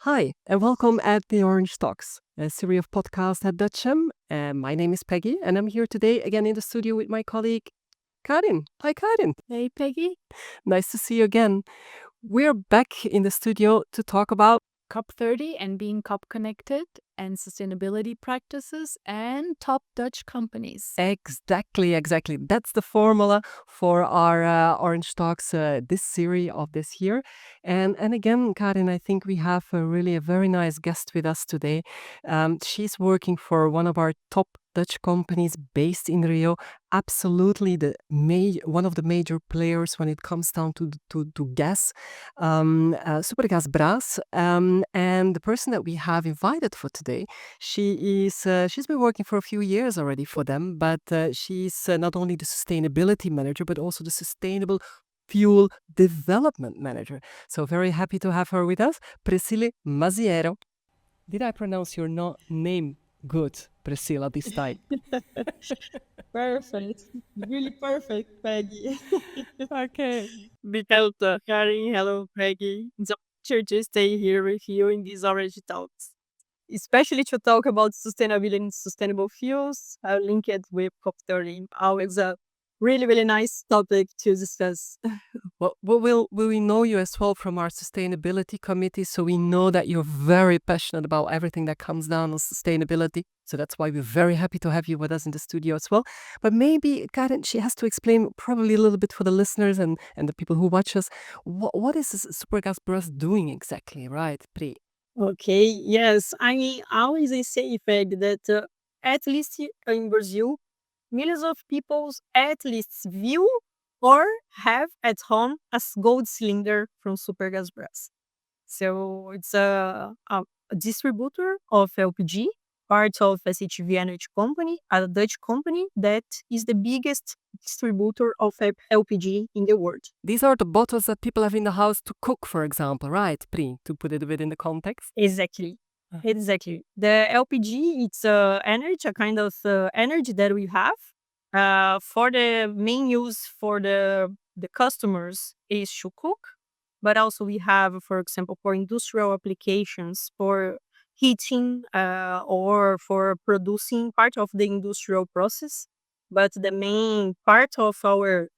Hi, and welcome at the Orange Talks, a series of podcasts at Dutchem. My name is Peggy, and I'm here today again in the studio with my colleague Karin. Hi, Karin. Hey, Peggy. Nice to see you again. We're back in the studio to talk about COP30 and being COP connected and sustainability practices and top Dutch companies. exactly. That's the formula for our Orange Talks this series of this year. And again, Karin, I think we have really a very nice guest with us today. She's working for one of our top Dutch companies based in Rio. Absolutely, one of the major players when it comes down to gas, Supergasbras. And the person that we have invited for today, she's been working for a few years already for them, but she's not only the sustainability manager, but also the sustainable fuel development manager. So very happy to have her with us, Priscila Maziero. Did I pronounce your name good, Priscilla, this time? Perfect. Really perfect, Peggy. Okay. Because Karin, hello, Peggy. It's a pleasure to stay here with you in these Orange Talks, especially to talk about sustainability and sustainable fuels. I'll link it with COP30. Always a really, really nice topic to discuss. Well, we know you as well from our sustainability committee, so we know that you're very passionate about everything that comes down on sustainability. So that's why we're very happy to have you with us in the studio as well. But maybe, Karen, she has to explain probably a little bit for the listeners and the people who watch us, what is Supergasbras doing exactly, right, Pri? Okay, yes. I always say, Peg, that at least in Brazil, millions of people at least view or have at home a gold cylinder from Supergasbras. So it's a distributor of LPG, part of SHV Energy Company, a Dutch company that is the biggest distributor of LPG in the world. These are the bottles that people have in the house to cook, for example, right, Pri? To put it within the context. Exactly. Uh, Exactly. The LPG, it's energy, a kind of energy that we have for the main use for the customers is to cook, but also we have, for example, for industrial applications, for heating or for producing part of the industrial process. But the main part of our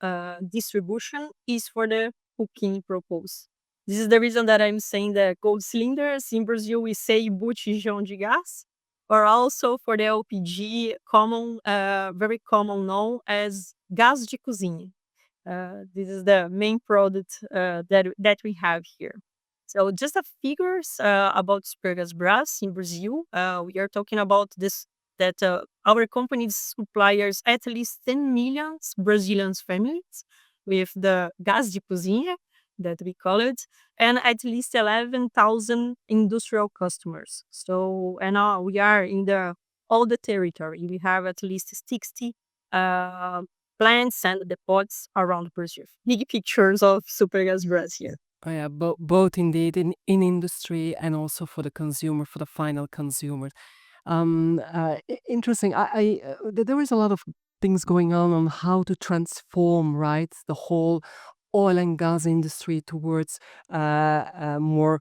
distribution is for the cooking purpose. This is the reason that I'm saying that gold cylinders in Brazil we say botijão de gás, or also for the LPG, common, very common known as gás de cozinha. This is the main product that we have here. So just a figures about Supergasbras in Brazil. We are talking about this that our company suppliers at least 10 million Brazilian families with the gás de cozinha that we call it, and at least 11,000 industrial customers. So, and we are in all the territory. We have at least 60 plants and depots around Brazil. Big pictures of Supergasbras here. Oh yeah, both indeed in industry and also for the consumer, for the final consumer. Interesting. There is a lot of things going on how to transform, right, the whole oil and gas industry towards more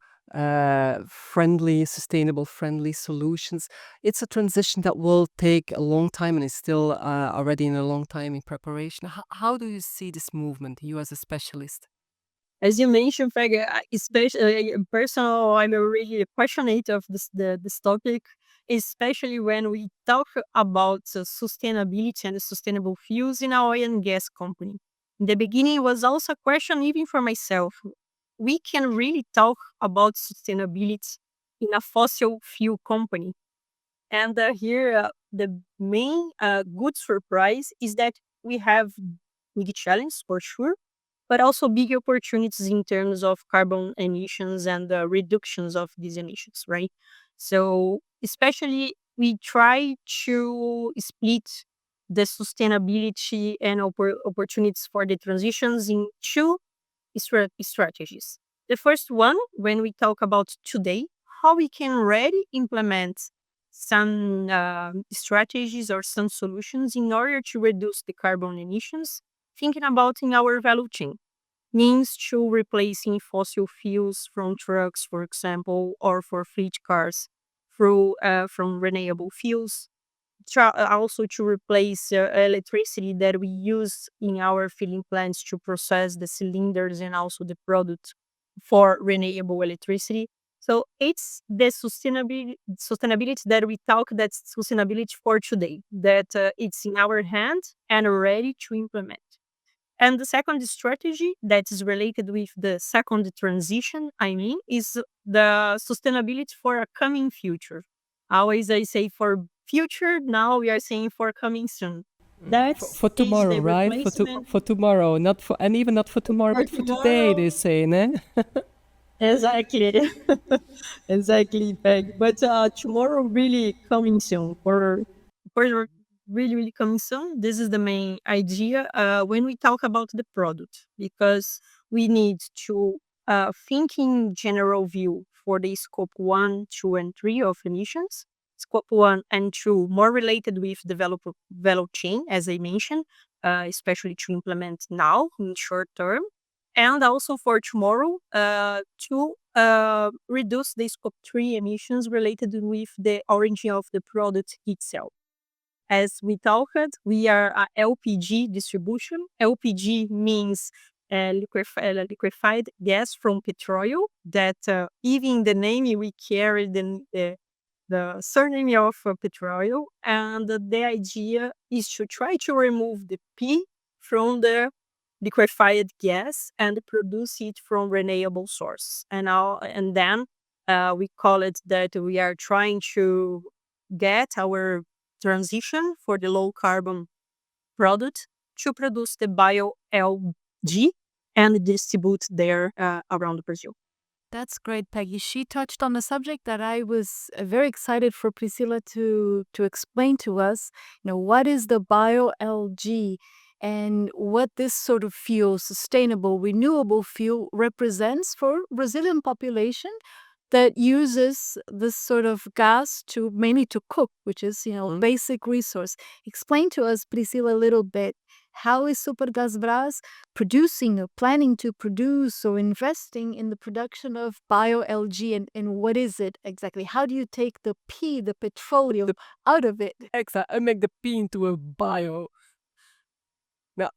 friendly, sustainable, friendly solutions. It's a transition that will take a long time and is still already in a long time in preparation. How do you see this movement, you as a specialist? As you mentioned, Peg, especially personal, I'm really passionate of this topic, especially when we talk about sustainability and sustainable fuels in our oil and gas company. In the beginning, it was also a question even for myself. We can really talk about sustainability in a fossil fuel company. And here, the main good surprise is that we have big challenge for sure, but also big opportunities in terms of carbon emissions and the reductions of these emissions, right? So, especially, we try to split the sustainability and opportunities for the transitions in two strategies. The first one, when we talk about today, how we can really implement some strategies or some solutions in order to reduce the carbon emissions, thinking about in our value chain. means to replacing fossil fuels from trucks, for example, or for fleet cars through from renewable fuels. Also to replace electricity that we use in our filling plants to process the cylinders and also the product for renewable electricity. So it's the sustainability that we talk, that's sustainability for today, that it's in our hand and ready to implement. And the second strategy that is related with the second transition, I mean, is the sustainability for a coming future. Always I say for future, now we are saying for coming soon. That For is tomorrow, the right? replacement For tomorrow, not for, and even not for tomorrow, for but for today, they tomorrow. say, ne? Exactly. Exactly, Peg. But tomorrow really coming soon. For really, really coming soon. This is the main idea when we talk about the product, because we need to think in general view for the scope 1, 2, and 3 of emissions. Scope 1 and 2 more related with develop value chain, as I mentioned, especially to implement now in short term, and also for tomorrow to reduce the scope 3 emissions related with the origin of the product itself. As we talked, we are a LPG distribution. LPG means liquefied gas from petroleum, that even in the name we carry the surname of petroleum. And the idea is to try to remove the P from the liquefied gas and produce it from renewable source. And then we call it that we are trying to get our transition for the low carbon product to produce the BioLG and distribute there around Brazil. That's great, Peggy. She touched on a subject that I was very excited for Priscilla to explain to us. What is the BioLG and what this sort of fuel, sustainable, renewable fuel, represents for Brazilian population that uses this sort of gas to mainly to cook, which is basic resource. Explain to us, Priscilla, a little bit. How is Supergasbras producing or planning to produce or investing in the production of BioLG, and what is it exactly? How do you take the P, the petroleum, out of it? Exactly. I make the P into a bio.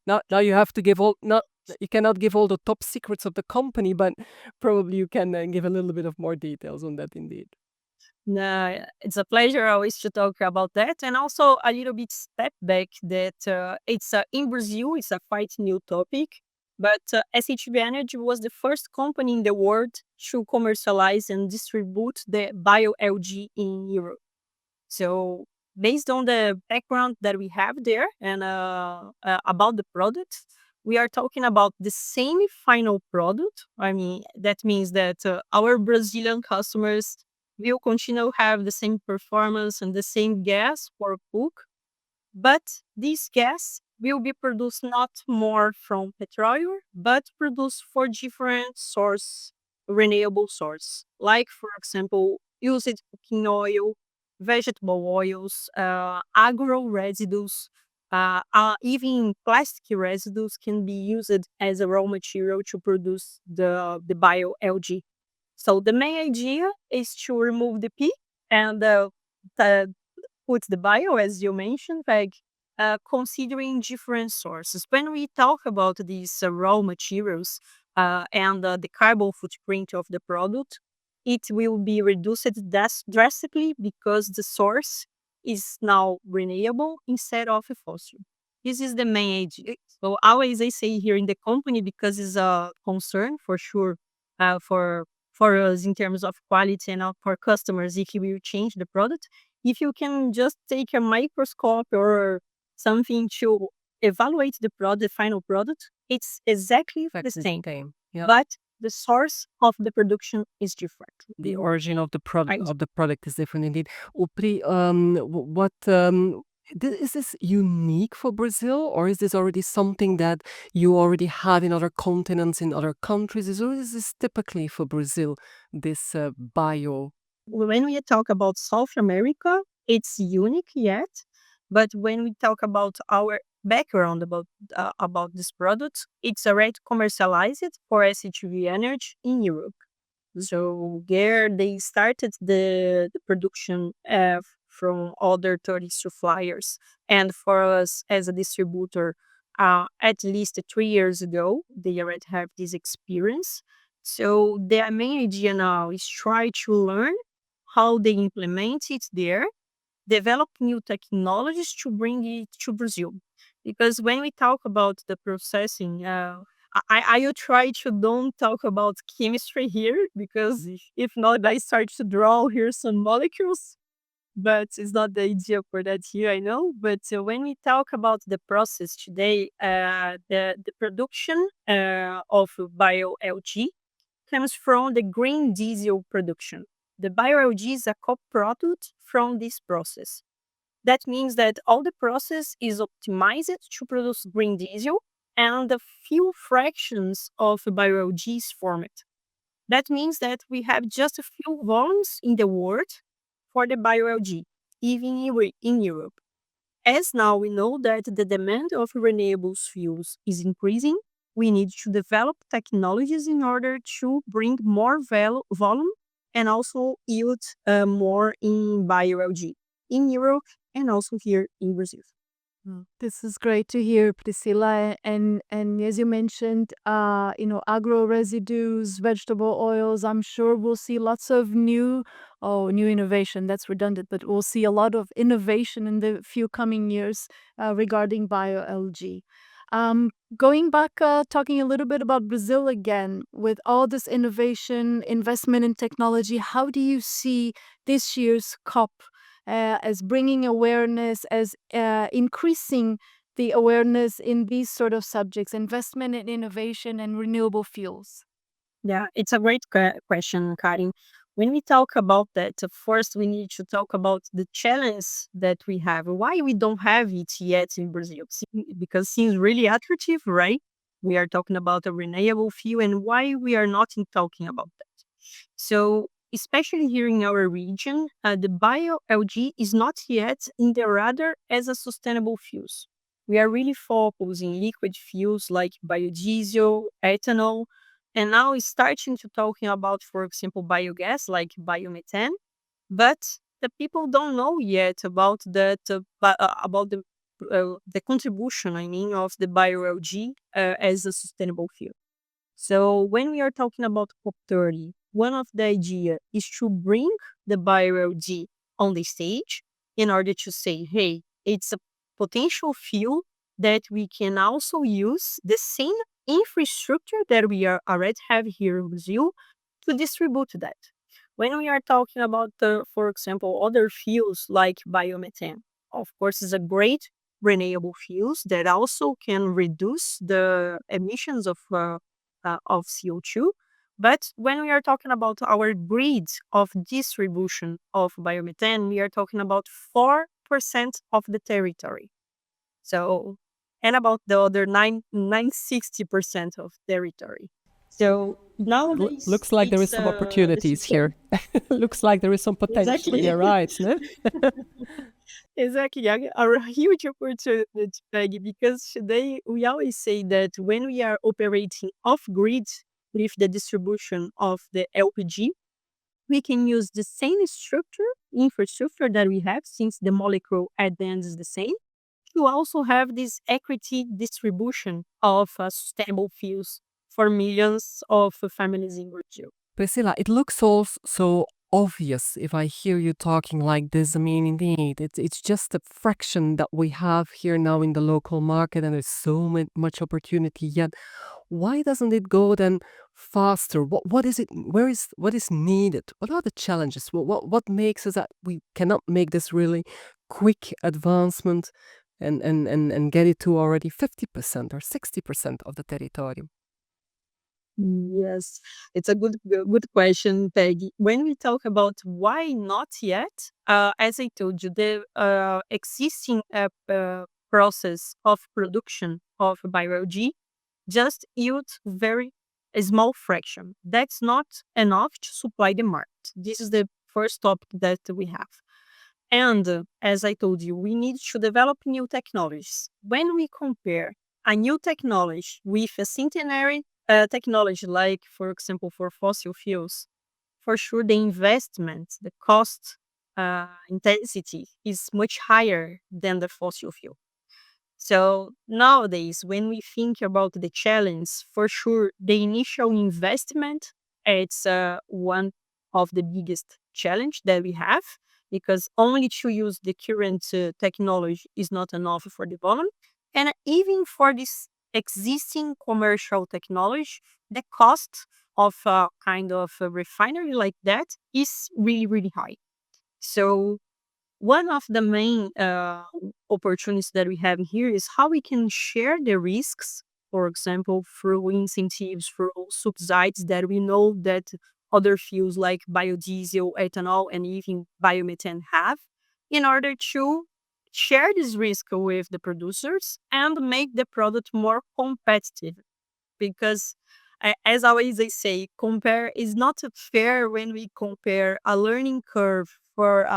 Now you have to give all, not, you cannot give all the top secrets of the company, but probably you can give a little bit of more details on that indeed. No, it's a pleasure always to talk about that, and also a little bit step back that it's in Brazil, it's a quite new topic, but SHV Energy was the first company in the world to commercialize and distribute the BioLG in Europe. So based on the background that we have there and about the product, we are talking about the same final product. I mean, that means that our Brazilian customers will continue have the same performance and the same gas for cook, but this gas will be produced not more from petroleum, but produced for different source, renewable source. Like, for example, used cooking oil, vegetable oils, agro residues, even plastic residues can be used as a raw material to produce the BioLG. So the main idea is to remove the P and put the bio, as you mentioned, like considering different sources. When we talk about these raw materials and the carbon footprint of the product, it will be reduced drastically because the source is now renewable instead of a fossil. This is the main idea. So always I say here in the company, because it's a concern for sure for us in terms of quality and for customers if we will change the product, if you can just take a microscope or something to evaluate the product, final product, it's exactly the same. Yeah. But the source of the production is different. The origin of the Right. product is different indeed. Upri, what is this unique for Brazil, or is this already something that you already have in other continents, in other countries? Or is this typically for Brazil, this bio? When we talk about South America, it's unique yet, But when we talk about our background about this product, it's already commercialized for SHV Energy in Europe. So there they started the production from other third suppliers. And for us as a distributor, at least 3 years ago, they already have this experience. So their main idea now is try to learn how they implement it there, develop new technologies to bring it to Brazil. Because when we talk about the processing, I will try to don't talk about chemistry here because if not, I start to draw here some molecules. But it's not the idea for that here, I know. But when we talk about the process today, the production of BioLG comes from the green diesel production. The BioLG is a co-product from this process. That means that all the process is optimized to produce green diesel and the few fractions of BioLG is formed. That means that we have just a few volumes in the world for the BioLG, even in Europe. As now we know that the demand of renewable fuels is increasing, we need to develop technologies in order to bring more volume and also yield more in BioLG in Europe and also here in Brazil. This is great to hear, Priscila. And as you mentioned, agro residues, vegetable oils. I'm sure we'll see lots of new innovation. That's redundant, but we'll see a lot of innovation in the few coming years regarding BioLG. Going back, talking a little bit about Brazil again, with all this innovation, investment in technology, how do you see this year's COP as bringing awareness, as increasing the awareness in these sort of subjects, investment in innovation and renewable fuels? Yeah, it's a great question, Karin. When we talk about that, first we need to talk about the challenge that we have. Why we don't have it yet in Brazil? Because it seems really attractive, right? We are talking about a renewable fuel, and why we are not talking about that? So, especially here in our region, the bio-LG is not yet in the radar as a sustainable fuels. We are really focusing liquid fuels like biodiesel, ethanol, and now it's starting to talking about, for example, biogas like biomethane. But the people don't know yet about that about the contribution, I mean, of the bio-LG as a sustainable fuel. So when we are talking about COP30, one of the idea is to bring the BioLG on the stage in order to say, hey, it's a potential fuel that we can also use the same infrastructure that we are already have here in Brazil to distribute that. When we are talking about, for example, other fuels like biomethane, of course, is a great renewable fuels that also can reduce the emissions of CO2. But when we are talking about our grid of distribution of biomethane, we are talking about 4% of the territory. So, and about the other 60% of territory. So nowadays, Looks like there is it's some the opportunities system. here. Looks like there is some potential. Exactly. Yeah, right. No? Exactly. A huge opportunity, Peggy, because today we always say that when we are operating off grid with the distribution of the LPG, we can use the same infrastructure that we have, since the molecule at the end is the same, to also have this equity distribution of sustainable fuels for millions of families in Brazil. Priscilla, it looks all so obvious if I hear you talking like this. I mean, indeed, it's just a fraction that we have here now in the local market, and there's so much opportunity yet. Why doesn't it go then faster? What is it? What is needed? What are the challenges? What makes us that we cannot make this really quick advancement and get it to already 50% or 60% of the territory? Yes, it's a good question, Peggy. When we talk about why not yet, as I told you, the existing process of production of biology just yields very a small fraction. That's not enough to supply the market. This is the first topic that we have. And as I told you, we need to develop new technologies. When we compare a new technology with a centenary technology, like, for example, for fossil fuels, for sure the investment, the cost intensity is much higher than the fossil fuel. So nowadays, when we think about the challenge, for sure, the initial investment, it's one of the biggest challenge that we have, because only to use the current technology is not enough for development. And even for this existing commercial technology, the cost of a kind of a refinery like that is really, really high. So one of the main opportunities that we have here is how we can share the risks, for example, through incentives, through subsidies that we know that other fuels like biodiesel, ethanol, and even biomethane have, in order to share this risk with the producers and make the product more competitive. Because as always I say, compare is not fair when we compare a learning curve for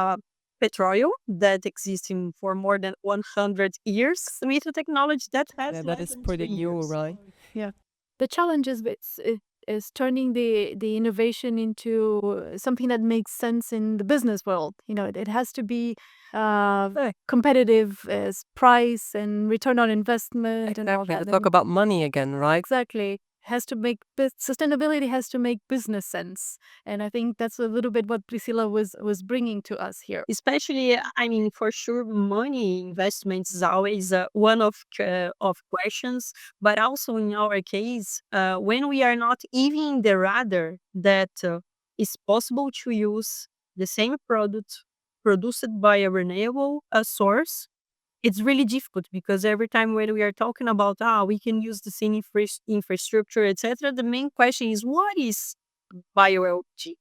petroleum that exists in for more than 100 years with a technology that has Yeah, that less is than pretty 2 years. new, right? Yeah. The challenge is turning the innovation into something that makes sense in the business world. It has to be competitive as price and return on investment and all Exactly. that. To talk about money again, right? Exactly. Has to make sustainability has to make business sense, and I think that's a little bit what Priscilla was bringing to us here. Especially, I mean, for sure, money investments is always one of questions. But also in our case, when we are not even in the radar that it's possible to use the same product produced by a renewable source, it's really difficult, because every time when we are talking about we can use the same infrastructure, etc., the main question is, what is BioLG?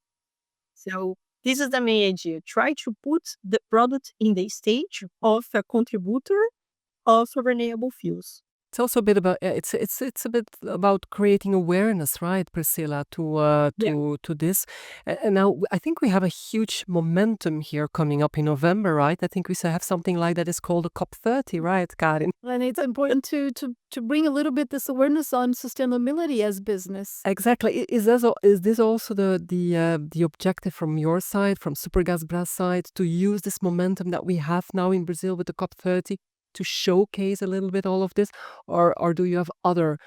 So this is the main idea. Try to put the product in the stage of a contributor of renewable fuels. It's also a bit about it's a bit about creating awareness, right, Priscilla, Yeah. to this. And now I think we have a huge momentum here coming up in November, right? I think we have something like that is called a COP30, right, Karin? And it's important to bring a little bit this awareness on sustainability as business. Exactly. Is this also the objective from your side, from Supergasbras side, to use this momentum that we have now in Brazil with the COP30 to showcase a little bit all of this, or do you have other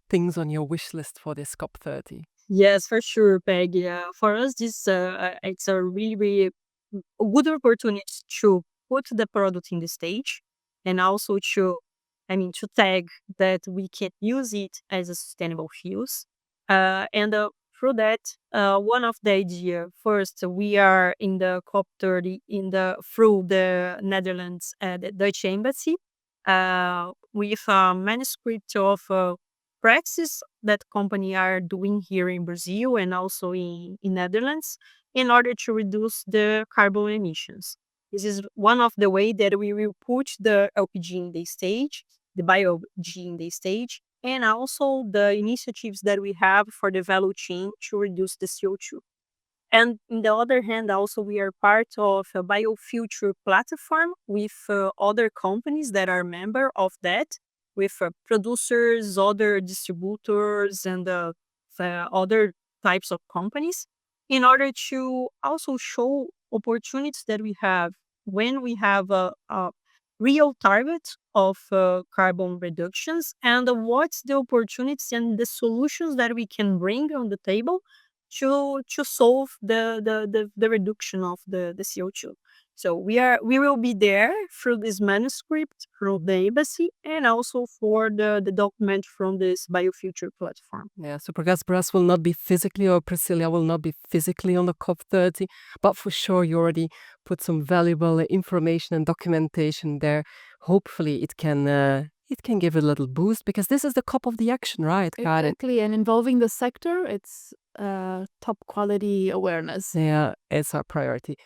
things on your wish list for this COP30? Yes, for sure, Peggy. For us, this it's a really, really good opportunity to put the product in the stage, and also to, I mean, to tag that we can use it as a sustainable fuels. And through that, one of the idea first, we are in the COP30 through the Netherlands, the Dutch embassy, with a manuscript of practice that company are doing here in Brazil and also in Netherlands, in order to reduce the carbon emissions. This is one of the way that we will put the LPG in the stage, the BioLG in the stage, and also the initiatives that we have for the value chain to reduce the CO2. And on the other hand, also we are part of a biofuture platform with other companies that are member of that, with producers, other distributors, and other types of companies, in order to also show opportunities that we have when we have a real target of carbon reductions, and what's the opportunities and the solutions that we can bring on the table to solve the reduction of the CO2. So we will be there through this manuscript, through the embassy, and also for the document from this biofuture platform. Yeah, Supergasbras will not be physically, or Priscilla will not be physically on the COP30, but for sure you already put some valuable information and documentation there. Hopefully it can give it a little boost, because this is the COP of the action, right, Karin? Exactly, and involving the sector, it's top quality awareness. Yeah, it's our priority.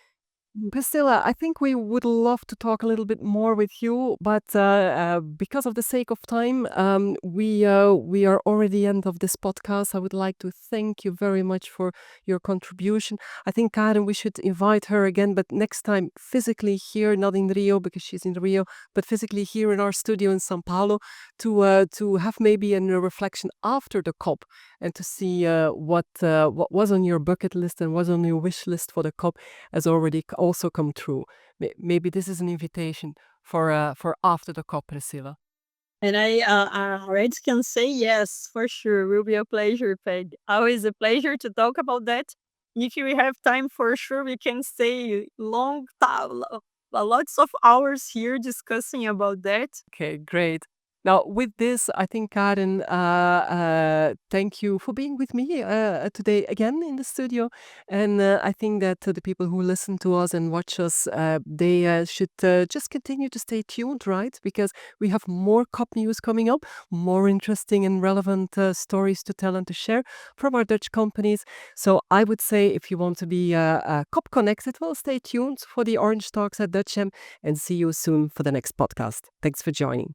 Priscilla, I think we would love to talk a little bit more with you, but because of the sake of time, we are already end of this podcast. I would like to thank you very much for your contribution. I think Karen, we should invite her again, but next time physically here, not in Rio because she's in Rio, but physically here in our studio in São Paulo to have maybe a reflection after the COP and to see what was on your bucket list and was on your wish list for the COP has already also come true. Maybe this is an invitation for after the COP, Priscilla. And I already can say yes, for sure. Will be a pleasure, Peg. Always a pleasure to talk about that. If we have time, for sure, we can stay long time, lots of hours here discussing about that. Okay, great. Now, with this, I think, Karen, thank you for being with me today again in the studio. And I think that the people who listen to us and watch us, they should just continue to stay tuned, right? Because we have more COP news coming up, more interesting and relevant stories to tell and to share from our Dutch companies. So I would say if you want to be COP connected, well, stay tuned for the Orange Talks at Dutchem and see you soon for the next podcast. Thanks for joining.